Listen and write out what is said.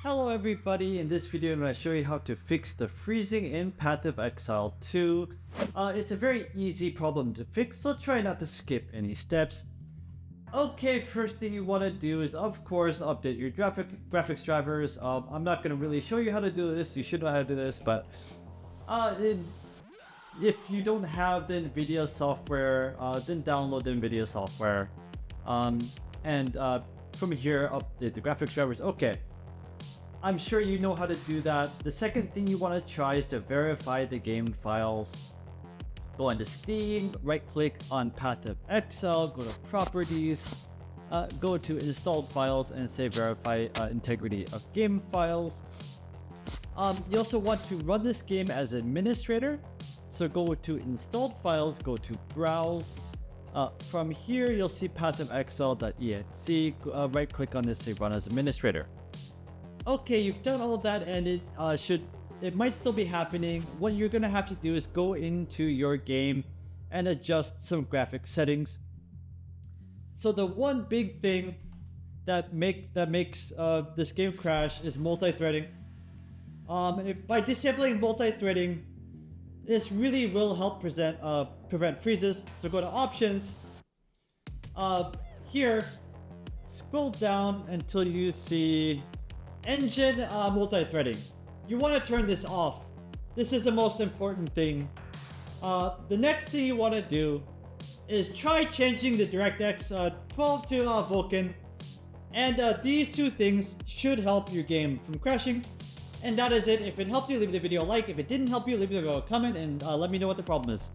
Hello everybody, in this video I'm going to show you how to fix the freezing in Path of Exile 2. It's a very easy problem to fix, so try not to skip any steps. Okay, first thing you want to do is of course update your graphics drivers. I'm not going to really show you how to do this, you should know how to do this, but if you don't have the NVIDIA software, then download the NVIDIA software. From here update the graphics drivers. Okay. I'm sure you know how to do that. The second thing you want to try is to verify the game files. Go into Steam, right click on Path of Exile, go to Properties, go to Installed Files and say Verify Integrity of Game Files. You also want to run this game as administrator. So go to Installed Files, go to Browse. From here, you'll see Path of Exile.exe. Right click on this, say Run as Administrator. Okay, you've done all of that and it might still be happening. What you're gonna have to do is go into your game and adjust some graphic settings. So the one big thing that makes this game crash is multi-threading. By disabling multi-threading, this really will help prevent freezes. So go to Options. Here, scroll down until you see Engine multi-threading. You want to turn this off. This is the most important thing. The next thing you want to do is try changing the DirectX 12 to Vulkan. And these two things should help your game from crashing. And that is it. If it helped you, leave the video a like. If it didn't help you, leave the video a comment and let me know what the problem is.